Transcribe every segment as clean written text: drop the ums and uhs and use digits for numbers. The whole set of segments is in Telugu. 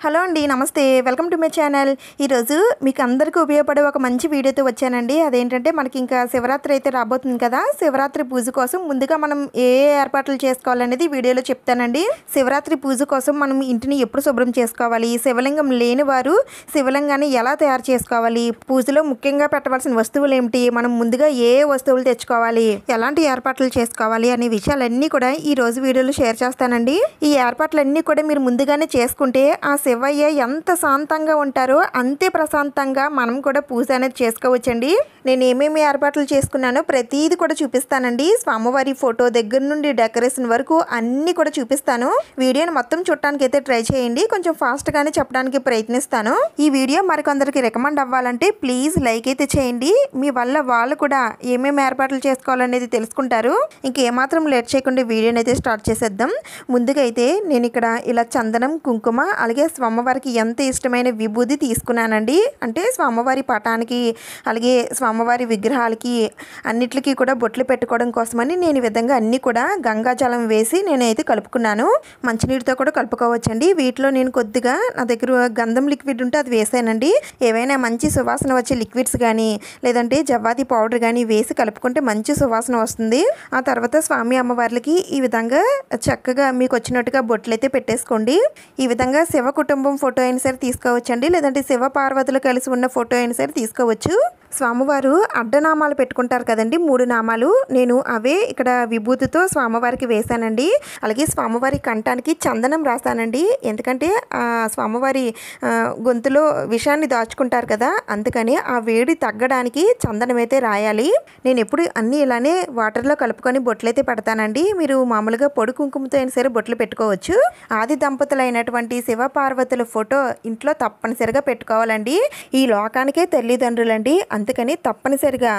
హలో అండి, నమస్తే. Welcome to my channel. ఈరోజు మీకు అందరికీ ఉపయోగపడే ఒక మంచి వీడియోతో వచ్చానండి. అదేంటంటే మనకి ఇంకా శివరాత్రి అయితే రాబోతుంది కదా. శివరాత్రి పూజ కోసం ముందుగా మనం ఏ ఏర్పాట్లు చేసుకోవాలనేది వీడియోలో చెప్తానండి. శివరాత్రి పూజ కోసం మనం ఇంటిని ఎప్పుడు శుభ్రం చేసుకోవాలి, శివలింగం లేని వారు శివలింగాన్ని ఎలా తయారు చేసుకోవాలి, పూజలో ముఖ్యంగా పెట్టవలసిన వస్తువులు ఏమిటి, మనం ముందుగా ఏ వస్తువులు తెచ్చుకోవాలి, ఎలాంటి ఏర్పాట్లు చేసుకోవాలి అనే విషయాలన్నీ కూడా ఈ రోజు వీడియోలో షేర్ చేస్తానండి. ఈ ఏర్పాట్లన్నీ కూడా మీరు ముందుగానే చేసుకుంటే ఆ శివయ్య ఎంత శాంతంగా ఉంటారో అంతే ప్రశాంతంగా మనం కూడా పూజ అనేది చేసుకోవచ్చండి. నేను ఏమేమి ఏర్పాట్లు చేసుకున్నానో ప్రతిదీ కూడా చూపిస్తానండి. స్వామివారి ఫోటో దగ్గర నుండి డెకరేషన్ వరకు అన్నీ కూడా చూపిస్తాను. వీడియోని మొత్తం చూడటానికి అయితే ట్రై చేయండి. కొంచెం ఫాస్ట్గానే చెప్పడానికి ప్రయత్నిస్తాను. ఈ వీడియో మరికొందరికి రికమెండ్ అవ్వాలంటే ప్లీజ్ లైక్ అయితే చేయండి. మీ వల్ల వాళ్ళు కూడా ఏమేమి ఏర్పాట్లు చేసుకోవాలనేది తెలుసుకుంటారు. ఇంకేమాత్రం లేట్ చేయకుండా వీడియోని అయితే స్టార్ట్ చేసేద్దాం. ముందుగా అయితే నేను ఇక్కడ ఇలా చందనం, కుంకుమ, అలాగే స్వామివారికి ఎంత ఇష్టమైన విభూది తీసుకున్నానండి. అంటే స్వామివారి పటానికి అలాగే స్వామివారి విగ్రహాలకి అన్నిటికీ కూడా బొట్లు పెట్టుకోవడం కోసమని నేను ఈ విధంగా అన్నీ కూడా గంగాజలం వేసి నేనైతే కలుపుకున్నాను. మంచినీటితో కూడా కలుపుకోవచ్చండి. వీటిలో నేను కొద్దిగా నా దగ్గర గంధం లిక్విడ్ ఉంటే అది వేసానండి. ఏవైనా మంచి సువాసన వచ్చే లిక్విడ్స్ కానీ లేదంటే జవ్వాది పౌడర్ కానీ వేసి కలుపుకుంటే మంచి సువాసన వస్తుంది. ఆ తర్వాత స్వామి అమ్మవార్లకి ఈ విధంగా చక్కగా మీకు వచ్చినట్టుగా బొట్లు అయితే పెట్టేసుకోండి. ఈ విధంగా శివ కుటుంబం ఫోటో అయినా సరే తీసుకోవచ్చండి, లేదంటే శివ పార్వతులు కలిసి ఉన్న ఫోటో అయినా సరే తీసుకోవచ్చు. స్వామివారు అడ్డనామాలు పెట్టుకుంటారు కదండి, 3 నామాలు. నేను అవే ఇక్కడ విభూతితో స్వామివారికి వేశానండి. అలాగే స్వామివారి కంఠానికి చందనం రాశానండి. ఎందుకంటే స్వామివారి గొంతులో విషాన్ని దాచుకుంటారు కదా, అందుకని ఆ వేడి తగ్గడానికి చందనం అయితే రాయాలి. నేను ఎప్పుడు అన్నీ ఇలానే వాటర్లో కలుపుకొని బొట్లయితే పెడతానండి. మీరు మామూలుగా పొడి కుంకుమతో అయినా సరే బొట్లు పెట్టుకోవచ్చు. ఆది దంపతులైనటువంటి శివ పార్వతుల ఫోటో ఇంట్లో తప్పనిసరిగా పెట్టుకోవాలండి. ఈ లోకానికే తల్లిదండ్రులండి, అందుకని తప్పనిసరిగా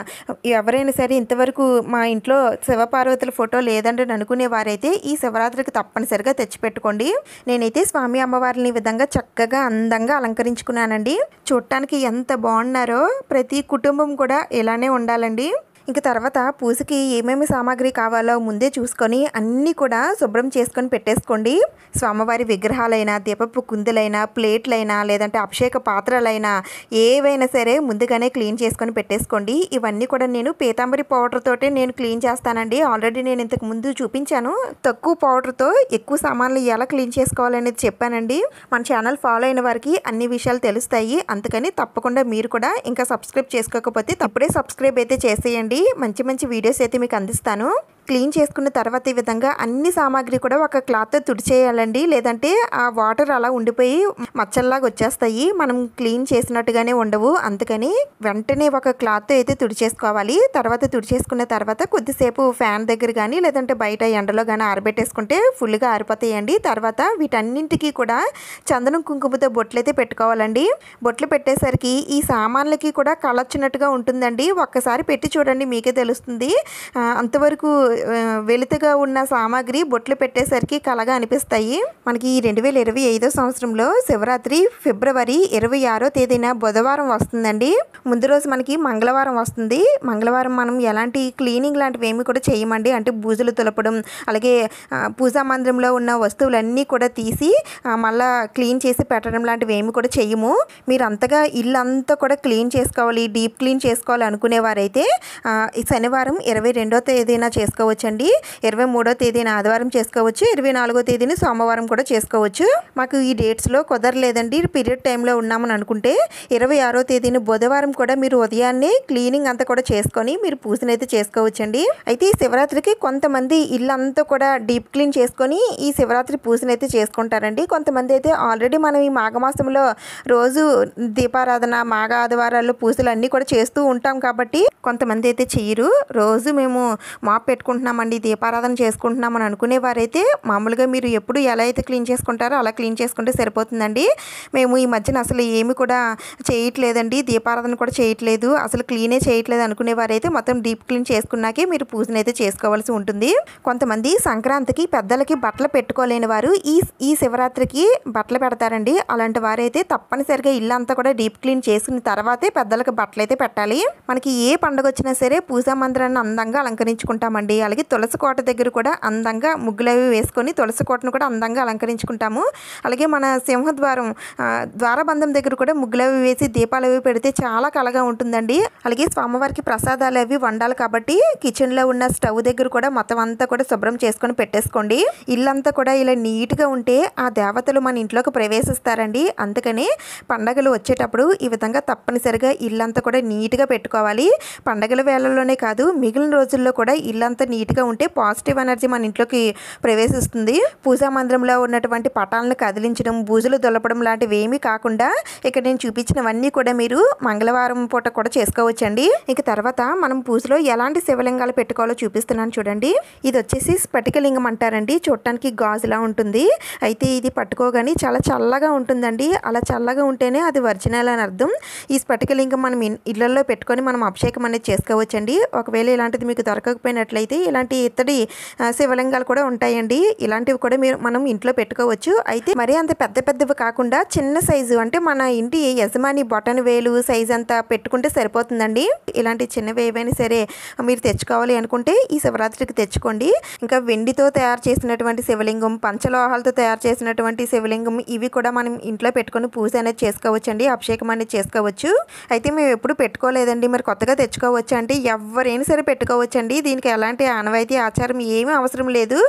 ఎవరైనా సరే ఇంతవరకు మా ఇంట్లో శివపార్వతుల ఫోటో లేదండి అనుకునే వారైతే ఈ శివరాత్రికి తప్పనిసరిగా తెచ్చిపెట్టుకోండి. నేనైతే స్వామి అమ్మవారిని ఈ విధంగా చక్కగా అందంగా అలంకరించుకున్నానండి. చూడటానికి ఎంత బాగున్నారో. ప్రతి కుటుంబం కూడా ఇలానే ఉండాలండి. ఇంక తర్వాత పూజకి ఏమేమి సామాగ్రి కావాలో ముందే చూసుకొని అన్నీ కూడా శుభ్రం చేసుకొని పెట్టేసుకోండి. స్వామివారి విగ్రహాలైనా, దీపపు కుందులైనా, ప్లేట్లైనా, లేదంటే అభిషేక పాత్రలైనా ఏవైనా సరే ముందుగానే క్లీన్ చేసుకొని పెట్టేసుకోండి. ఇవన్నీ కూడా నేను పీతాంబరి పౌడర్ తోటే నేను క్లీన్ చేస్తానండి. ఆల్రెడీ నేను ఇంతకు ముందు చూపించాను. తక్కువ పౌడర్తో ఎక్కువ సామాన్లు ఎలా క్లీన్ చేసుకోవాలనేది చెప్పానండి. మన ఛానల్ ఫాలో అయిన వారికి అన్ని విషయాలు తెలుస్తాయి. అందుకని తప్పకుండా మీరు కూడా ఇంకా సబ్స్క్రైబ్ చేసుకోకపోతే ఇప్పుడే సబ్స్క్రైబ్ అయితే చేసేయండి. మంచి మంచి వీడియోస్ అయితే మీకు అందిస్తాను. క్లీన్ చేసుకున్న తర్వాత ఈ విధంగా అన్ని సామాగ్రి కూడా ఒక క్లాత్తో తుడిచేయాలండి. లేదంటే ఆ వాటర్ అలా ఉండిపోయి మచ్చల్లాగా వచ్చేస్తాయి, మనం క్లీన్ చేసినట్టుగానే ఉండవు. అందుకని వెంటనే ఒక క్లాత్తో అయితే తుడిచేసుకోవాలి. తర్వాత తుడిచేసుకున్న తర్వాత కొద్దిసేపు ఫ్యాన్ దగ్గర కానీ లేదంటే బయట ఎండలో కానీ ఆరబెట్టేసుకుంటే ఫుల్గా ఆరిపోతాయండి. తర్వాత వీటన్నింటికి కూడా చందనం కుంకుమతో బొట్లు అయితే పెట్టుకోవాలండి. బొట్లు పెట్టేసరికి ఈ సామాన్లకి కూడా కలొచ్చినట్టుగా ఉంటుందండి. ఒక్కసారి పెట్టి చూడండి, మీకే తెలుస్తుంది. అంతవరకు వెలుతుగా ఉన్న సామాగ్రి బొట్లు పెట్టేసరికి కలగా అనిపిస్తాయి. మనకి 2025 సంవత్సరంలో శివరాత్రి ఫిబ్రవరి 26వ తేదీన బుధవారం వస్తుందండి. ముందు రోజు మనకి మంగళవారం వస్తుంది. మంగళవారం మనం ఎలాంటి క్లీనింగ్ లాంటివి ఏమి కూడా చేయమండి. అంటే బూజులు తులపడం, అలాగే పూజా మందిరంలో ఉన్న వస్తువులన్నీ కూడా తీసి మళ్ళా క్లీన్ చేసి పెట్టడం లాంటివి ఏమి కూడా చేయము. మీరు అంతగా ఇల్లు అంతా కూడా క్లీన్ చేసుకోవాలి, డీప్ క్లీన్ చేసుకోవాలి అనుకునేవారైతే శనివారం 22వ తేదీన చేసుకోవచ్చండి. 23వ తేదీన ఆదివారం చేసుకోవచ్చు. 24వ తేదీన సోమవారం కూడా చేసుకోవచ్చు. మాకు ఈ డేట్స్లో కుదరలేదండి, పీరియడ్ టైంలో ఉన్నామని అనుకుంటే 26వ తేదీన బుధవారం కూడా మీరు ఉదయాన్నే క్లీనింగ్ అంతా కూడా చేసుకొని మీరు పూజనైతే చేసుకోవచ్చండి. అయితే ఈ శివరాత్రికి కొంతమంది ఇల్లంతా కూడా డీప్ క్లీన్ చేసుకొని ఈ శివరాత్రి పూజనైతే చేసుకుంటారండి. కొంతమంది అయితే ఆల్రెడీ మనం ఈ మాఘమాసంలో రోజు దీపారాధన, మాఘ ఆదివారాలు పూజలు అన్నీ కూడా చేస్తూ ఉంటాం కాబట్టి కొంతమంది అయితే చెయ్యరు. రోజు మేము మాప్ పెట్టుకుంటున్నామండి, దీపారాధన చేసుకుంటున్నామని అనుకునేవారైతే మామూలుగా మీరు ఎప్పుడు ఎలా అయితే క్లీన్ చేసుకుంటారో అలా క్లీన్ చేసుకుంటే సరిపోతుందండి. మేము ఈ మధ్యన అసలు ఏమి కూడా చేయట్లేదండి, దీపారాధన కూడా చేయట్లేదు, అసలు క్లీనే చేయట్లేదు అనుకునేవారైతే మొత్తం డీప్ క్లీన్ చేసుకున్నాకే మీరు పూజనైతే చేసుకోవాల్సి ఉంటుంది. కొంతమంది సంక్రాంతికి పెద్దలకి బట్టలు పెట్టుకోలేని వారు ఈ శివరాత్రికి బట్టలు పెడతారండి. అలాంటి వారైతే తప్పనిసరిగా ఇల్లు అంతా కూడా డీప్ క్లీన్ చేసుకున్న తర్వాతే పెద్దలకు బట్టలు అయితే పెట్టాలి. మనకి ఏ పండుగ వచ్చినా సరే పూజా మందిరాన్ని అందంగా అలంకరించుకుంటామండి. అలాగే తులసి కోట దగ్గర కూడా అందంగా ముగ్గులవి వేసుకొని తులసి కోటను కూడా అందంగా అలంకరించుకుంటాము. అలాగే మన సింహద్వారం ద్వారబంధం దగ్గర కూడా ముగ్గులవి వేసి దీపాలు అవి పెడితే చాలా కళగా ఉంటుందండి. అలాగే స్వామివారికి ప్రసాదాలు అవి వండాలి కాబట్టి కిచెన్లో ఉన్న స్టవ్ దగ్గర కూడా మొత్తం అంతా కూడా శుభ్రం చేసుకొని పెట్టేసుకోండి. ఇల్లంతా కూడా ఇలా నీట్గా ఉంటే ఆ దేవతలు మన ఇంట్లోకి ప్రవేశిస్తారండి. అందుకని పండగలు వచ్చేటప్పుడు ఈ విధంగా తప్పనిసరిగా ఇల్లంతా కూడా నీట్గా పెట్టుకోవాలి. పండగల వేళల్లోనే కాదు, మిగిలిన రోజుల్లో కూడా ఇల్లంతా నీట్గా ఉంటే పాజిటివ్ ఎనర్జీ మన ఇంట్లోకి ప్రవేశిస్తుంది. పూజా మందిరంలో ఉన్నటువంటి పటాలను కదిలించడం, బూజులు దొలపడం లాంటివి ఏమీ కాకుండా ఇక్కడ నేను చూపించినవన్నీ కూడా మీరు మంగళవారం పూట కూడా చేసుకోవచ్చండి. ఇక తర్వాత మనం పూజలో ఎలాంటి శివలింగాలు పెట్టుకోవాలో చూపిస్తున్నాను చూడండి. ఇది వచ్చేసి స్ఫటికలింగం అంటారండి. చూడటానికి గాజులా ఉంటుంది. అయితే ఇది పట్టుకోగానే చాలా చల్లగా ఉంటుందండి. అలా చల్లగా ఉంటేనే అది ఒరిజినల్ అని అర్థం. ఈ స్ఫటికలింగం మనం ఇళ్లలో పెట్టుకొని మనం అభిషేకం అనేది చేసుకోవచ్చండి. ఒకవేళ ఇలాంటిది మీకు దొరకకపోయినట్లయితే ఇలాంటి ఇత్తడి శివలింగాలు కూడా ఉంటాయండి. ఇలాంటివి కూడా మనం ఇంట్లో పెట్టుకోవచ్చు. అయితే మరీ అంత పెద్ద పెద్దవి కాకుండా చిన్న సైజు, అంటే మన ఇంటి యజమాని బొటన వేలు సైజు అంతా పెట్టుకుంటే సరిపోతుందండి. ఇలాంటి చిన్నవి ఏవైనా సరే మీరు తెచ్చుకోవాలి అనుకుంటే ఈ శివరాత్రికి తెచ్చుకోండి. ఇంకా వెండితో తయారు చేసినటువంటి శివలింగం, పంచలోహాలతో తయారు చేసినటువంటి శివలింగం, ఇవి కూడా మనం ఇంట్లో పెట్టుకొని పూజ అనేది చేసుకోవచ్చు అండి. అభిషేకం అనేది చేసుకోవచ్చు. అయితే మేము ఎప్పుడు పెట్టుకోలేదండి, మరి కొత్తగా తెచ్చుకోవచ్చు అంటే ఎవరైనా సరే పెట్టుకోవచ్చు అండి. దీనికి ఎలాంటి ఆనవాయితీ ఆచారం ఏమీ అవసరం లేదు.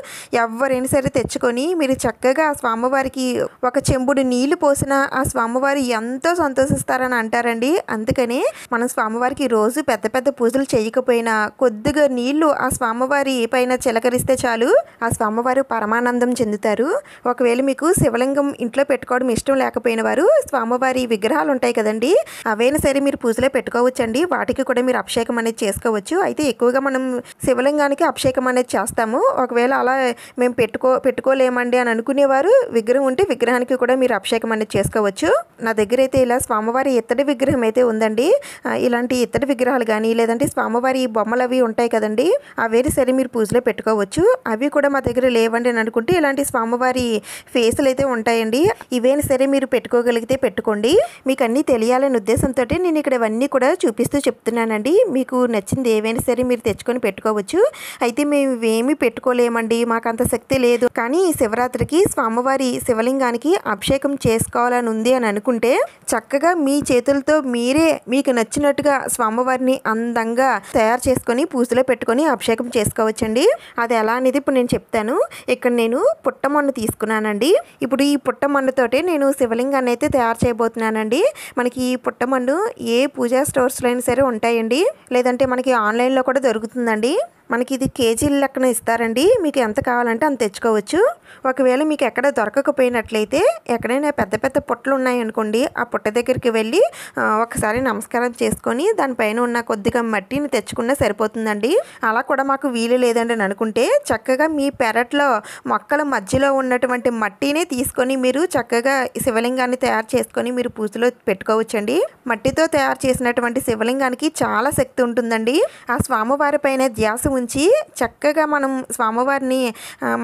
ఎవరైనా సరే తెచ్చుకొని మీరు చక్కగా ఆ స్వామివారికి ఒక చెంబుడు నీళ్లు పోసిన ఆ స్వామివారు ఎంతో సంతోషిస్తారని అంటారండి. అందుకని మనం స్వామివారికి రోజు పెద్ద పెద్ద పూజలు చేయకపోయినా కొద్దిగా నీళ్లు ఆ స్వామివారి పైన చిలకరిస్తే చాలు, ఆ స్వామివారు పరమానందం చెందుతారు. ఒకవేళ మీకు శివలింగం ఇంట్లో పెట్టుకోవడం ఇష్టం లేకపోయిన వారు స్వామివారి విగ్రహాలు ఉంటాయి కదండి, అవైనా సరే మీరు పూజలో పెట్టుకోవచ్చండి. వాటికి కూడా మీరు అభిషేకం అనేది చేసుకోవచ్చు. అయితే ఎక్కువగా మనం శివలింగానికి అభిషేకం అనేది చేస్తాము. ఒకవేళ అలా మేము పెట్టుకోలేమండి అని అనుకునేవారు విగ్రహం ఉంటే విగ్రహానికి కూడా మీరు అభిషేకం అనేది చేసుకోవచ్చు. నా దగ్గర అయితే ఇలా స్వామివారి ఇత్తడి విగ్రహం అయితే ఉందండి. ఇలాంటి ఇత్తడి విగ్రహాలు కానీ లేదంటే స్వామివారి బొమ్మలు అవి ఉంటాయి కదండి, అవేది సరే మీరు పూజలో పెట్టుకోవచ్చు. అవి కూడా మా దగ్గర లేవండి అని అనుకుంటే ఇలాంటి స్వామివారి ఫేసులు అయితే ఉంటాయండి. ఇవైనా సరే మీరు పెట్టుకోగలిగితే పెట్టుకోండి. మీకు అన్నీ తెలియాలనే ఉద్దేశంతో నేను ఇక్కడ ఇవన్నీ కూడా చూపిస్తూ చెప్తున్నానండి. మీకు నచ్చింది ఏవైనా సరే మీరు తెచ్చుకొని పెట్టుకోవచ్చు. అయితే మేము ఇవేమీ పెట్టుకోలేమండి, మాకు అంత శక్తి లేదు, కానీ ఈ శివరాత్రికి స్వామివారి శివలింగానికి అభిషేకం చేసుకోవాలని ఉంది అని అనుకుంటే చక్కగా మీ చేతులతో మీరే మీకు నచ్చినట్టుగా స్వామివారిని అందంగా తయారు చేసుకొని పూజలో పెట్టుకొని అభిషేకం చేసుకోవచ్చండి. అది ఎలా అనేది ఇప్పుడు నేను చెప్తాను. ఇక్కడ నేను పుట్టమన్ను తీసుకున్నానండి. ఇప్పుడు ఈ పుట్టమన్నుతోటి నేను శివలింగాన్ని అయితే తయారు చేయబోతున్నానండి. మనకి ఈ పుట్టమన్ను ఏ పూజా స్టోర్స్లో అయినా సరే ఉంటాయండి, లేదంటే మనకి ఆన్లైన్లో కూడా దొరుకుతుందండి. మనకి ఇది కేజీల లెక్కన ఇస్తారండి. మీకు ఎంత కావాలంటే అంత తెచ్చుకోవచ్చు. ఒకవేళ మీకు ఎక్కడ దొరకకపోయినట్లయితే ఎక్కడైనా పెద్ద పెద్ద పుట్టలు ఉన్నాయనుకోండి, ఆ పుట్ట దగ్గరికి వెళ్ళి ఒకసారి నమస్కారం చేసుకొని దానిపైన ఉన్న కొద్దిగా మట్టిని తెచ్చుకున్నా సరిపోతుందండి. అలా కూడా మాకు వీలు లేదండి అని అనుకుంటే చక్కగా మీ పెరట్లో మొక్కల మధ్యలో ఉన్నటువంటి మట్టిని తీసుకొని మీరు చక్కగా శివలింగాన్ని తయారు చేసుకొని మీరు పూజలో పెట్టుకోవచ్చండి. మట్టితో తయారు చేసినటువంటి శివలింగానికి చాలా శక్తి ఉంటుందండి. ఆ స్వామివారి పైన ధ్యాస ఉంచి చక్కగా మనం స్వామివారిని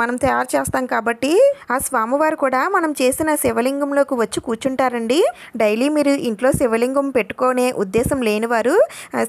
మనం తయారు చేస్తాం కాబట్టి ఆ స్వామివారు కూడా మనం చేసిన శివలింగంలోకి వచ్చి కూర్చుంటారండి. డైలీ మీరు ఇంట్లో శివలింగం పెట్టుకునే ఉద్దేశం లేనివారు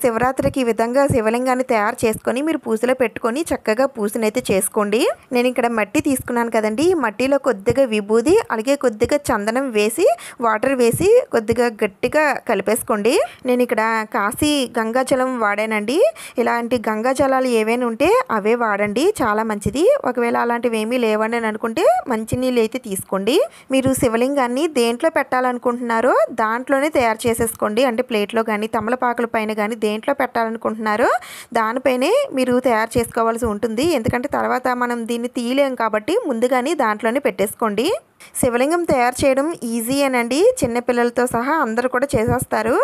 శివరాత్రికి ఈ విధంగా శివలింగాన్ని తయారు చేసుకొని మీరు పూజలో పెట్టుకొని చక్కగా పూజనైతే చేసుకోండి. నేను ఇక్కడ మట్టి తీసుకున్నాను కదండి, ఈ మట్టిలో కొద్దిగా విభూది అలాగే కొద్దిగా చందనం వేసి వాటర్ వేసి కొద్దిగా గట్టిగా కలిపేసుకోండి. నేను ఇక్కడ కాశీ గంగాజలం వాడానండి. ఇలాంటి గంగాజలాలు ఏవైనా ఉంటే అవే వాడండి, చాలా మంచిది. ఒకవేళ అలాంటివి ఏమీ లేవండి అని అనుకుంటే మంచినీళ్ళు అయితే తీసుకోండి. మీరు శివలింగాన్ని దేంట్లో పెట్టాలనుకుంటున్నారో దాంట్లోనే తయారు చేసేసుకోండి. అంటే ప్లేట్లో కానీ తమలపాకుల పైన కానీ దేంట్లో పెట్టాలనుకుంటున్నారో దానిపైనే మీరు తయారు చేసుకోవాల్సి ఉంటుంది. ఎందుకంటే తర్వాత మనం దీన్ని తీయలేం కాబట్టి ముందుగానే దాంట్లోనే పెట్టేసుకోండి. శివలింగం తయారు చేయడం ఈజీ అనండి, చిన్నపిల్లలతో సహా అందరూ కూడా చేసేస్తారు.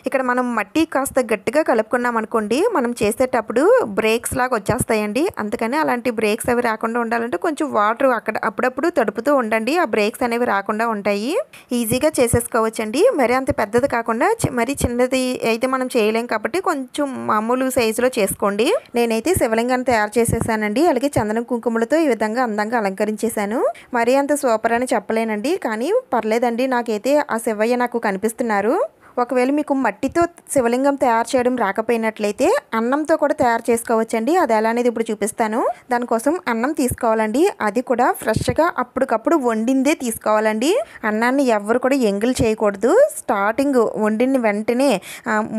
ఇక్కడ మనం మట్టి కాస్త గట్టిగా కలుపుకున్నాం అనుకోండి, మనం చేసేటప్పుడు బ్రేక్స్ లాగా వచ్చేస్తాయండి. అందుకని అలాంటి బ్రేక్స్ అవి రాకుండా ఉండాలంటే కొంచెం వాటర్ అక్కడ అప్పుడప్పుడు తడుపుతూ ఉండండి, ఆ బ్రేక్స్ అనేవి రాకుండా ఉంటాయి. ఈజీగా చేసేసుకోవచ్చండి. మరి అంత పెద్దది కాకుండా మరి చిన్నది అయితే మనం చేయలేం కాబట్టి కొంచెం మామూలు సైజులో చేసుకోండి. నేనైతే శివలింగాన్ని తయారు చేసేసానండి. అలాగే చందనం కుంకుమలతో ఈ విధంగా అందంగా అలంకరించేశాను. మరీ అంత సూపర్ అని చెప్పలేనండి, కానీ పర్లేదండి. నాకైతే ఆ శివయ్య నాకు కనిపిస్తున్నారు. ఒకవేళ మీకు మట్టితో శివలింగం తయారు చేయడం రాకపోయినట్లయితే అన్నంతో కూడా తయారు చేసుకోవచ్చండి. అది ఎలా అనేది ఇప్పుడు చూపిస్తాను. దానికోసం అన్నం తీసుకోవాలండి. అది కూడా ఫ్రెష్గా అప్పటికప్పుడు వండిందే తీసుకోవాలండి. అన్నాన్ని ఎవరు కూడా ఎంగిల్ చేయకూడదు. స్టార్టింగ్ వండిన వెంటనే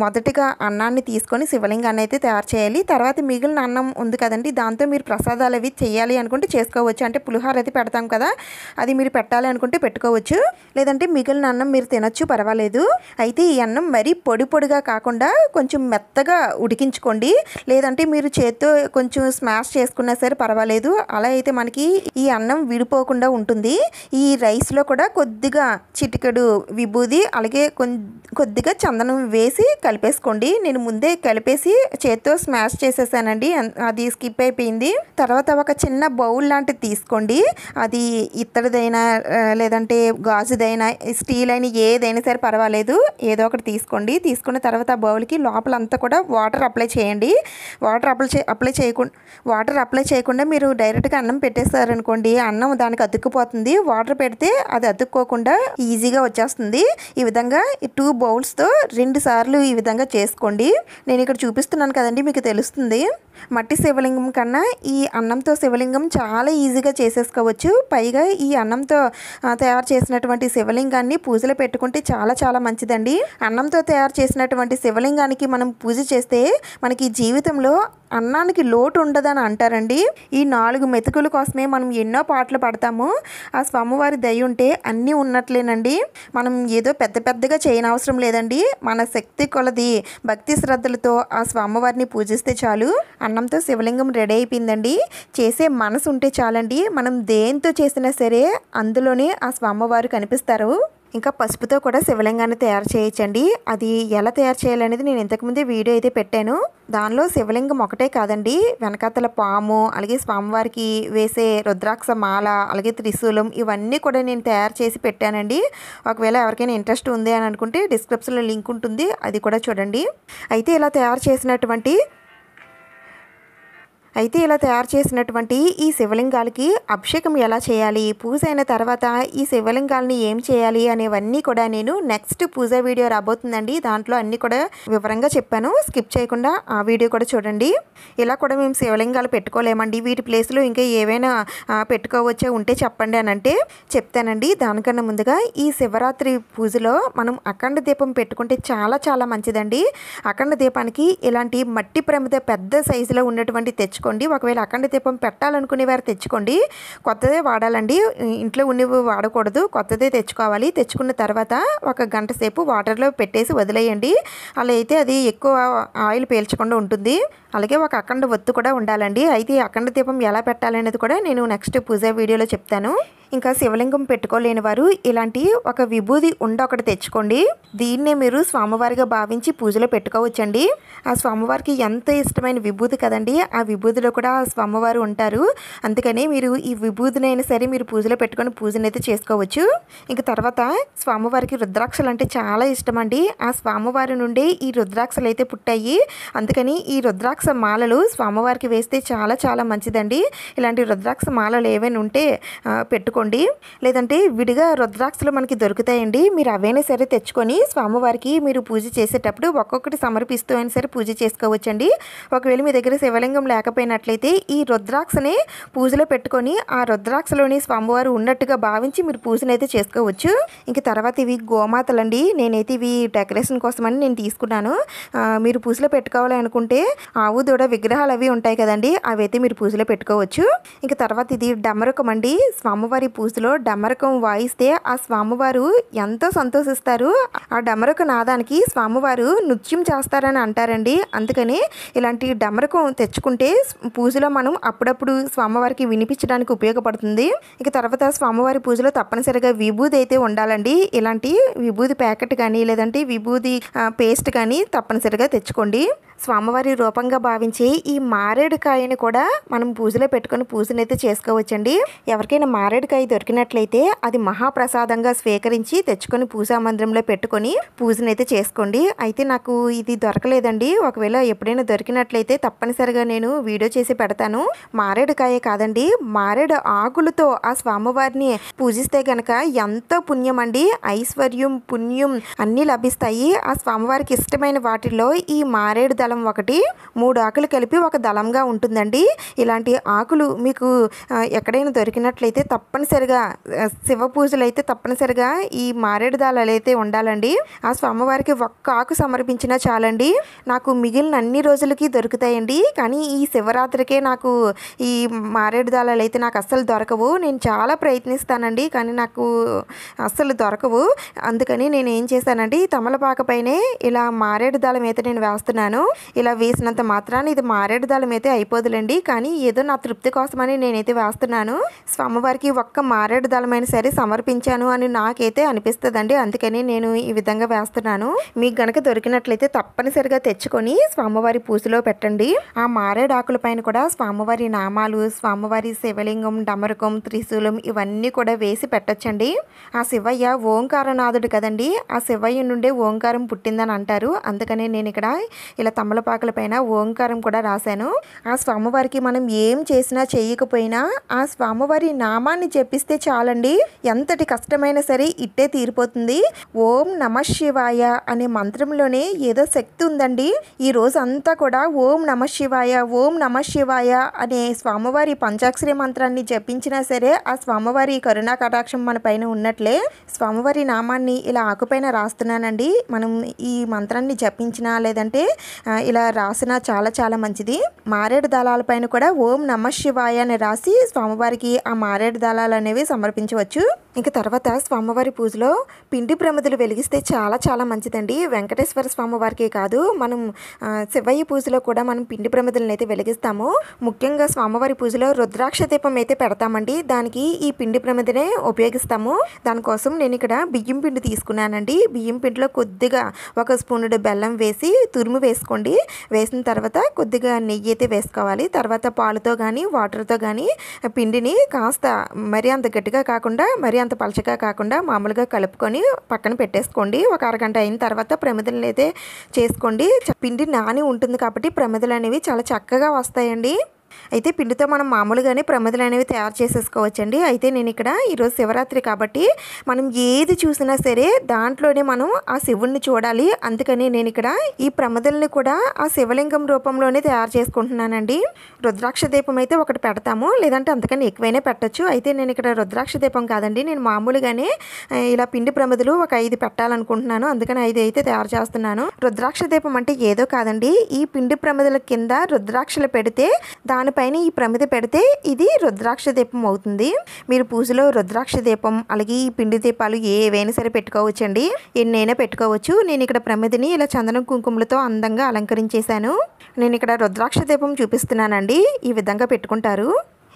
మొదటిగా అన్నాన్ని తీసుకొని శివలింగాన్ని అయితే తయారు చేయాలి. తర్వాత మిగిలిన అన్నం ఉంది కదండి, దాంతో మీరు ప్రసాదాలు అవి చేయాలి అనుకుంటే చేసుకోవచ్చు. అంటే పులిహోర అయితే పెడతాం కదా, అది మీరు పెట్టాలి అనుకుంటే పెట్టుకోవచ్చు. లేదంటే మిగిలిన అన్నం మీరు తినొచ్చు, పర్వాలేదు. అయితే ఈ అన్నం మరీ పొడి పొడిగా కాకుండా కొంచెం మెత్తగా ఉడికించుకోండి. లేదంటే మీరు చేత్తో కొంచెం స్మాష్ చేసుకున్నా సరే పర్వాలేదు. అలా అయితే మనకి ఈ అన్నం విడిపోకుండా ఉంటుంది. ఈ రైస్లో కూడా కొద్దిగా చిటికెడు విభూది అలాగే కొద్దిగా చందనం వేసి కలిపేసుకోండి. నేను ముందే కలిపేసి చేత్తో స్మాష్ చేసేసానండి, అది స్కిప్ అయిపోయింది. తర్వాత ఒక చిన్న బౌల్ లాంటిది తీసుకోండి. అది ఇత్తడిదైనా లేదంటే గాజుదైనా స్టీల్ అయినా ఏదైనా సరే పర్వాలేదు, ఏదో ఒకటి తీసుకోండి. తీసుకున్న తర్వాత ఆ బౌల్కి లోపలంతా కూడా వాటర్ అప్లై చేయండి. వాటర్ అప్లై చేయకుండా మీరు డైరెక్ట్గా అన్నం పెట్టేస్తారనుకోండి, అన్నం దానికి అతుక్కుపోతుంది. వాటర్ పెడితే అది అతుక్కోకుండా ఈజీగా వచ్చేస్తుంది. ఈ విధంగా 2 బౌల్స్తో 2 సార్లు ఈ విధంగా చేసుకోండి. నేను ఇక్కడ చూపిస్తున్నాను కదండి, మీకు తెలుస్తుంది. మట్టి శివలింగం కన్నా ఈ అన్నంతో శివలింగం చాలా ఈజీగా చేసేసుకోవచ్చు. పైగా ఈ అన్నంతో తయారు చేసినటువంటి శివలింగాన్ని పూజలో పెట్టుకుంటే చాలా చాలా మంచిదండి. అన్నంతో తయారు చేసినటువంటి శివలింగానికి మనం పూజ చేస్తే మనకి జీవితంలో అన్నానికి లోటు ఉండదని అంటారండి. ఈ 4 మెతుకుల కోసమే మనం ఎన్నో పాటలు పడతాము. ఆ స్వామివారి దయ ఉంటే అన్నీ ఉన్నట్లేనండి. మనం ఏదో పెద్దగా చేయనవసరం లేదండి. మన శక్తి కొలది భక్తి శ్రద్ధలతో ఆ స్వామివారిని పూజిస్తే చాలు. అన్నంతో శివలింగం రెడీ అయిపోయిందండి. చేసే మనసు ఉంటే చాలండి. మనం దేంతో చేసినా సరే అందులోనే ఆ స్వామివారు కనిపిస్తారు. ఇంకా పసుపుతో కూడా శివలింగాన్ని తయారు చేయొచ్చండి. అది ఎలా తయారు చేయాలనేది నేను ఇంతకుముందే వీడియో అయితే పెట్టాను. దానిలో శివలింగం ఒకటే కాదండి, వెనకాతల పాము అలాగే స్వామివారికి వేసే రుద్రాక్ష మాల అలాగే త్రిశూలం ఇవన్నీ కూడా నేను తయారు చేసి పెట్టానండి. ఒకవేళ ఎవరికైనా ఇంట్రెస్ట్ ఉంది అని అనుకుంటే డిస్క్రిప్షన్లో లింక్ ఉంటుంది, అది కూడా చూడండి. అయితే ఇలా తయారు చేసినటువంటి ఈ శివలింగాలకి అభిషేకం ఎలా చేయాలి, పూజ అయిన తర్వాత ఈ శివలింగాలని ఏం చేయాలి అనేవన్నీ కూడా నేను నెక్స్ట్ పూజ వీడియో రాబోతుందండి. దాంట్లో అన్నీ కూడా వివరంగా చెప్పాను, స్కిప్ చేయకుండా ఆ వీడియో కూడా చూడండి. ఇలా కూడా మేము శివలింగాలు పెట్టుకోలేమండి, వీటి ప్లేస్లో ఇంకా ఏవైనా పెట్టుకోవచ్చో ఉంటే చెప్పండి అని అంటే చెప్తానండి. దానికన్నా ముందుగా ఈ శివరాత్రి పూజలో మనం అఖండ దీపం పెట్టుకుంటే చాలా చాలా మంచిదండి. అఖండ దీపానికి ఇలాంటి మట్టి ప్రమిద పెద్ద సైజులో ఉన్నటువంటి తెచ్చుకోండి. ఒకవేళ అఖండ దీపం పెట్టాలనుకునే వారు తెచ్చుకోండి, కొత్తదే వాడాలండి. ఇంట్లో ఉన్నవి వాడకూడదు, కొత్తదే తెచ్చుకోవాలి. తెచ్చుకున్న తర్వాత 1 గంట సేపు వాటర్లో పెట్టేసి వదిలేయండి. అలా అయితే అది ఎక్కువ ఆయిల్ పీల్చకుండా ఉంటుంది. అలాగే ఒక అఖండ ఒత్తు కూడా ఉండాలండి. అయితే అఖండ దీపం ఎలా పెట్టాలనేది కూడా నేను నెక్స్ట్ పూజ వీడియోలో చెప్తాను. ఇంకా శివలింగం పెట్టుకోలేని వారు ఇలాంటి ఒక విభూది ఒకటి తెచ్చుకోండి. దీన్నే మీరు స్వామివారిగా భావించి పూజలో పెట్టుకోవచ్చండి. ఆ స్వామివారికి ఎంత ఇష్టమైన విభూది కదండి, ఆ విభూదిలో కూడా ఆ స్వామివారు ఉంటారు. అందుకని మీరు ఈ విభూదినైనా సరే మీరు పూజలో పెట్టుకొని పూజనైతే చేసుకోవచ్చు. ఇంక తర్వాత స్వామివారికి రుద్రాక్షలు అంటే చాలా ఇష్టం అండి. ఆ స్వామివారి నుండే ఈ రుద్రాక్షలు అయితే పుట్టాయి. అందుకని ఈ రుద్రాక్ష మాలలు స్వామివారికి వేస్తే చాలా చాలా మంచిదండి. ఇలాంటి రుద్రాక్ష మాలలు ఏవైనా ఉంటే పెట్టుకోండి. లేదంటే విడిగా రుద్రాక్షలు మనకి దొరుకుతాయండి. మీరు అవైనా సరే తెచ్చుకొని స్వామివారికి మీరు పూజ చేసేటప్పుడు ఒక్కొక్కటి సమర్పిస్తూ అయినా సరే పూజ చేసుకోవచ్చండి. ఒకవేళ మీ దగ్గర శివలింగం లేకపోయినట్లయితే ఈ రుద్రాక్షని పూజలో పెట్టుకొని ఆ రుద్రాక్షలోని స్వామివారు ఉన్నట్టుగా భావించి మీరు పూజనైతే చేసుకోవచ్చు. ఇంక తర్వాత ఇవి గోమాతలండి. నేనైతే ఇవి డెకరేషన్ కోసమని నేను తీసుకున్నాను. మీరు పూజలో పెట్టుకోవాలి అనుకుంటే ఆవు దూడ విగ్రహాలు అవి ఉంటాయి కదండి, అవి అయితే మీరు పూజలో పెట్టుకోవచ్చు. ఇంక తర్వాత ఇది డమరుకం అండి. స్వామివారి పూజలో డమరకం వాయిస్తే ఆ స్వామివారు ఎంతో సంతోషిస్తారు. ఆ డమరక నాదానికి స్వామివారు నృత్యం చేస్తారని అంటారండి. అందుకని ఇలాంటి డమరకం తెచ్చుకుంటే పూజలో మనం అప్పుడప్పుడు స్వామివారికి వినిపించడానికి ఉపయోగపడుతుంది. ఇక తర్వాత స్వామివారి పూజలో తప్పనిసరిగా విభూది అయితే ఉండాలండి. ఇలాంటి విభూది ప్యాకెట్ కానీ లేదంటే విభూది పేస్ట్ కానీ తప్పనిసరిగా తెచ్చుకోండి. స్వామివారి రూపంగా భావించి ఈ మారేడుకాయని కూడా మనం పూజలో పెట్టుకొని పూజనైతే చేసుకోవచ్చండి. ఎవరికైనా మారేడుకాయ దొరికినట్లయితే అది మహాప్రసాదంగా స్వీకరించి తెచ్చుకొని పూజా మందిరంలో పెట్టుకొని పూజనైతే చేసుకోండి. అయితే నాకు ఇది దొరకలేదండి. ఒకవేళ ఎప్పుడైనా దొరికినట్లయితే తప్పనిసరిగా నేను వీడియో చేసి పెడతాను. మారేడుకాయ కాదండి, మారేడు ఆకులతో ఆ స్వామివారిని పూజిస్తే గనక ఎంతో పుణ్యం అండి. ఐశ్వర్యం, పుణ్యం అన్నీ లభిస్తాయి. ఆ స్వామివారికి ఇష్టమైన వాటిల్లో ఈ మారేడు దళం ఒకటి. 3 ఆకులు కలిపి ఒక దళంగా ఉంటుందండి. ఇలాంటి ఆకులు మీకు ఎక్కడైనా దొరికినట్లయితే తప్పనిసరిగా శివ పూజలు అయితే తప్పనిసరిగా ఈ మారేడు దళాలు అయితే ఉండాలండి. ఆ స్వామివారికి ఒక్క ఆకు సమర్పించినా చాలండి. నాకు మిగిలిన అన్ని రోజులకి దొరుకుతాయండి. కానీ ఈ శివరాత్రికే నాకు ఈ మారేడు దళాలు అయితే నాకు అస్సలు దొరకవు. నేను చాలా ప్రయత్నిస్తానండి, కానీ నాకు అస్సలు దొరకవు. అందుకని నేను ఏం చేశానండి, తమలపాక పైనే ఇలా మారేడు దళం అయితే నేను వేస్తున్నాను. ఇలా వేసినంత మాత్రాన ఇది మారేడు దళం అయితే అయిపోదులేండి, కానీ ఏదో నా తృప్తి కోసమని నేనైతే వేస్తున్నాను. స్వామివారికి ఒక్క మారేడు దళమైన సరే సమర్పించాను అని నాకైతే అనిపిస్తుందండి. అందుకని నేను ఈ విధంగా వేస్తున్నాను. మీకు గనక దొరికినట్లయితే తప్పనిసరిగా తెచ్చుకొని స్వామివారి పూజలో పెట్టండి. ఆ మారేడు ఆకుల పైన కూడా స్వామివారి నామాలు, స్వామివారి శివలింగం, డమరుకం, త్రిశూలం ఇవన్నీ కూడా వేసి పెట్టొచ్చండి. ఆ శివయ్య ఓంకారనాథుడు కదండి, ఆ శివయ్య నుండే ఓంకారం పుట్టిందని అంటారు. అందుకని నేను ఇక్కడ ఇలా తమలపాకుల పైన ఓంకారం కూడా రాశాను. ఆ స్వామివారికి మనం ఏం చేసినా చేయకపోయినా ఆ స్వామివారి నామాన్ని జపిస్తే చాలండి, ఎంతటి కష్టమైనా సరే ఇట్టే తీరిపోతుంది. ఓం నమ శివాయ అనే మంత్రంలోనే ఏదో శక్తి ఉందండి. ఈ రోజు అంతా కూడా ఓం నమ శివాయ, ఓం నమ శివాయ అనే స్వామివారి పంచాక్షరి మంత్రాన్ని జపించినా సరే ఆ స్వామివారి కరుణా కటాక్షం మన పైన ఉన్నట్లే. స్వామివారి నామాన్ని ఇలా ఆకుపైన రాస్తున్నానండి. మనం ఈ మంత్రాన్ని జపించినా లేదంటే ఇలా రాసినా చాలా చాలా మంచిది. మారేడు దళాలపైన కూడా ఓం నమ శివాయ అని రాసి స్వామివారికి ఆ మారేడు దళాలు అనేవి సమర్పించవచ్చు. ఇంకా తర్వాత స్వామివారి పూజలో పిండి ప్రమిదలు వెలిగిస్తే చాలా చాలా మంచిదండి. వెంకటేశ్వర స్వామి వారికి కాదు, మనం శివయ్య పూజలో కూడా మనం పిండి ప్రమిదలను అయితే వెలిగిస్తాము. ముఖ్యంగా స్వామివారి పూజలో రుద్రాక్ష దీపం అయితే పెడతామండి. దానికి ఈ పిండి ప్రమిదనే ఉపయోగిస్తాము. దానికోసం నేను ఇక్కడ బియ్యం పిండి తీసుకున్నానండి. బియ్యం పిండిలో కొద్దిగా 1 స్పూనుడు బెల్లం వేసి తురుము వేసుకోండి. వేసిన తర్వాత కొద్దిగా నెయ్యి అయితే వేసుకోవాలి. తర్వాత పాలతో కానీ వాటర్తో కానీ పిండిని కాస్త మరీ అంత గట్టిగా కాకుండా మరీ అంత పలచగా కాకుండా మామూలుగా కలుపుకొని పక్కన పెట్టేసుకోండి. ఒక అరగంట అయిన తర్వాత ప్రమిదలు అయితే చేసుకోండి. పిండి నాని ఉంటుంది కాబట్టి ప్రమిదలు అనేవి చాలా చక్కగా వస్తాయండి. అయితే పిండితో మనం మామూలుగానే ప్రమిదలు అనేవి తయారు చేసేసుకోవచ్చండి. అయితే నేను ఇక్కడ ఈరోజు శివరాత్రి కాబట్టి మనం ఏది చూసినా సరే దాంట్లోనే మనం ఆ శివుణ్ణి చూడాలి. అందుకని నేను ఇక్కడ ఈ ప్రమిదల్ని కూడా ఆ శివలింగం రూపంలోనే తయారు చేసుకుంటున్నానండి. రుద్రాక్ష దీపం అయితే ఒకటి పెడతాము, లేదంటే అంతకని ఎక్కువైనా పెట్టచ్చు. అయితే నేను ఇక్కడ రుద్రాక్ష దీపం కాదండి, నేను మామూలుగానే ఇలా పిండి ప్రమిదలు ఒక 5 పెట్టాలనుకుంటున్నాను. అందుకని 5 అయితే తయారు చేస్తున్నాను. రుద్రాక్ష దీపం అంటే ఏదో కాదండి, ఈ పిండి ప్రమిదల కింద రుద్రాక్షలు పెడితే దానిపైన ఈ ప్రమిద పెడితే ఇది రుద్రాక్ష దీపం అవుతుంది. మీరు పూజలో రుద్రాక్ష దీపం అలాగే ఈ పిండి దీపాలు ఏవైనా సరే పెట్టుకోవచ్చండి, ఎన్నైనా పెట్టుకోవచ్చు. నేను ఇక్కడ ప్రమిదని ఇలా చందనం కుంకుమలతో అందంగా అలంకరించేశాను. నేను ఇక్కడ రుద్రాక్ష దీపం చూపిస్తున్నానండి, ఈ విధంగా పెట్టుకుంటారు.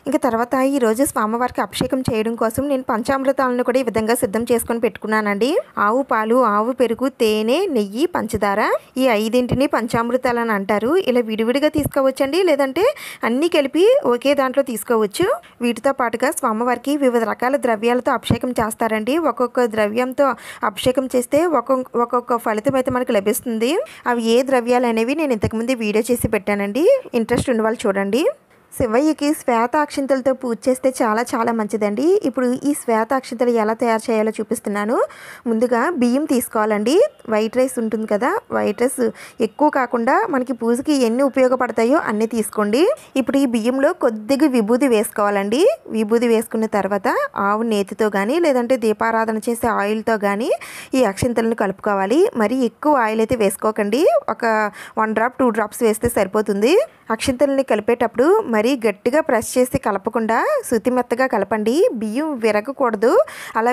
ఇంకా తర్వాత ఈరోజు స్వామివారికి అభిషేకం చేయడం కోసం నేను పంచామృతాలను కూడా ఈ విధంగా సిద్ధం చేసుకొని పెట్టుకున్నానండి. ఆవు పాలు, ఆవు పెరుగు, తేనె, నెయ్యి, పంచదార ఈ 5ంటిని పంచామృతాలు అని అంటారు. ఇలా విడివిడిగా తీసుకోవచ్చండి, లేదంటే అన్నీ కలిపి ఒకే దాంట్లో తీసుకోవచ్చు. వీటితో పాటుగా స్వామివారికి వివిధ రకాల ద్రవ్యాలతో అభిషేకం చేస్తారండి. ఒక్కొక్క ద్రవ్యంతో అభిషేకం చేస్తే ఒక్కొక్క ఫలితం అయితే మనకు లభిస్తుంది. అవి ఏ ద్రవ్యాలు అనేవి నేను ఇంతకుముందు వీడియో చేసి పెట్టానండి, ఇంట్రెస్ట్ ఉన్న వాళ్ళు చూడండి. శివయ్యకి శ్వేత అక్షింతలతో పూజ చేస్తే చాలా చాలా మంచిదండి. ఇప్పుడు ఈ శ్వేత అక్షింతలు ఎలా తయారు చేయాలో చూపిస్తున్నాను. ముందుగా బియ్యం తీసుకోవాలండి. వైట్ రైస్ ఉంటుంది కదా, వైట్ రైస్ ఎక్కువ కాకుండా మనకి పూజకి ఎన్ని ఉపయోగపడతాయో అన్నీ తీసుకోండి. ఇప్పుడు ఈ బియ్యంలో కొద్దిగా విభూది వేసుకోవాలండి. విభూది వేసుకున్న తర్వాత ఆవు నేతితో కానీ లేదంటే దీపారాధన చేసే ఆయిల్తో కానీ ఈ అక్షింతలను కలుపుకోవాలి. మరి ఎక్కువ ఆయిల్ అయితే వేసుకోకండి, ఒక 1 డ్రాప్ 2 డ్రాప్స్ వేస్తే సరిపోతుంది. అక్షింతలని కలిపేటప్పుడు మరీ గట్టిగా ప్రెస్ చేసి కలపకుండా శుతి మెత్తగా కలపండి. బియ్యం విరగకూడదు. అలా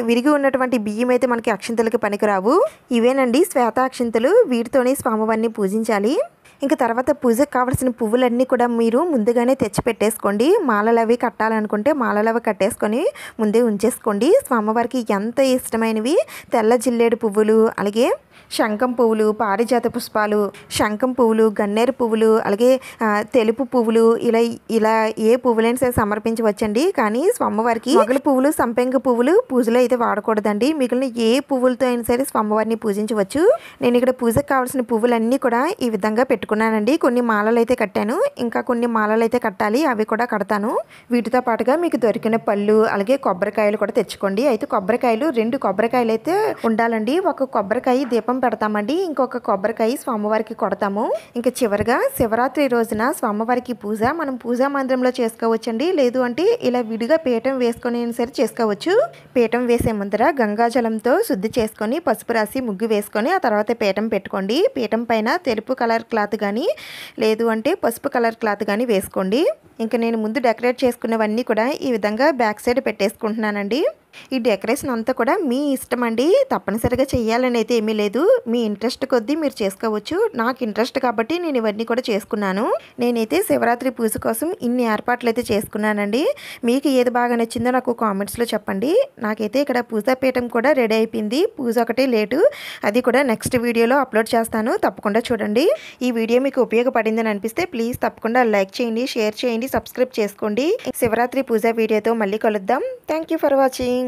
విరిగి ఉన్నటువంటి బియ్యం అయితే మనకి అక్షింతలకి పనికిరావు. ఇవేనండి శ్వేత అక్షింతలు, వీటితోనే స్వామివారిని పూజించాలి. ఇంకా తర్వాత పూజకు కావాల్సిన పువ్వులన్నీ కూడా మీరు ముందుగానే తెచ్చి పెట్టేసుకోండి. మాలలు అవి కట్టాలనుకుంటే మాలలు అవి కట్టేసుకొని ముందే ఉంచేసుకోండి. స్వామివారికి ఎంత ఇష్టమైనవి తెల్ల జిల్లేడు పువ్వులు, అలాగే శంఖం పువ్వులు, పారిజాత పుష్పాలు, శంఖం పువ్వులు, గన్నేరు పువ్వులు, అలాగే తెలుపు పువ్వులు ఇలా ఇలా ఏ పువ్వులైనా సరే సమర్పించవచ్చండి. కానీ స్వామివారికి మొగలి పువ్వులు, సంపెంగ పువ్వులు పూజలో అయితే వాడకూడదండి. మిగిలిన ఏ పువ్వులతో అయినా సరే స్వామివారిని పూజించవచ్చు. నేను ఇక్కడ పూజకు కావాల్సిన పువ్వులన్నీ కూడా ఈ విధంగా పెట్టుకున్నానండి. కొన్ని మాలలు అయితే కట్టాను, ఇంకా కొన్ని మాలలు అయితే కట్టాలి, అవి కూడా కడతాను. వీటితో పాటుగా మీకు దొరికిన పళ్ళు అలాగే కొబ్బరికాయలు కూడా తెచ్చుకోండి. అయితే కొబ్బరికాయలు 2 కొబ్బరికాయలు అయితే ఉండాలండి. ఒక కొబ్బరికాయ దీపం పెడతామండి, ఇంకొక కొబ్బరికాయ స్వామివారికి కొడతాము. ఇంకా చివరిగా శివరాత్రి రోజున స్వామివారికి పూజ మనం పూజా మందిరంలో చేసుకోవచ్చండి. లేదు అంటే ఇలా విడిగా పీఠం వేసుకొని సరే చేసుకోవచ్చు. పీఠం వేసే ముందర గంగాజలంతో శుద్ధి చేసుకొని పసుపు రాసి ముగ్గు వేసుకొని ఆ తర్వాత పీఠం పెట్టుకోండి. పీఠం పైన తెలుపు కలర్ క్లాత్ కానీ లేదు అంటే పసుపు కలర్ క్లాత్ కానీ వేసుకోండి. ఇంకా నేను ముందు డెకరేట్ చేసుకున్నవన్నీ కూడా ఈ విధంగా బ్యాక్ సైడ్ పెట్టేసుకుంటున్నానండి. ఈ డెకరేషన్ అంతా కూడా మీ ఇష్టం అండి, తప్పనిసరిగా చేయాలని అయితే ఏమీ లేదు. మీ ఇంట్రెస్ట్ కొద్దీ మీరు చేసుకోవచ్చు. నాకు ఇంట్రెస్ట్ కాబట్టి నేను ఇవన్నీ కూడా చేసుకున్నాను. నేనైతే శివరాత్రి పూజ కోసం ఇన్ని ఏర్పాట్లు అయితే చేసుకున్నానండి. మీకు ఏది బాగా నచ్చిందో నాకు కామెంట్స్లో చెప్పండి. నాకైతే ఇక్కడ పూజాపీఠం కూడా రెడీ అయిపోయింది. పూజ ఒకటే లేటు, అది కూడా నెక్స్ట్ వీడియోలో అప్లోడ్ చేస్తాను, తప్పకుండా చూడండి. ఈ వీడియో మీకు ఉపయోగపడిందని అనిపిస్తే ప్లీజ్ తప్పకుండా లైక్ చేయండి, షేర్ చేయండి, సబ్స్క్రైబ్ చేసుకోండి. శివరాత్రి పూజ వీడియోతో మళ్ళీ కలుద్దాం. Thank you for watching.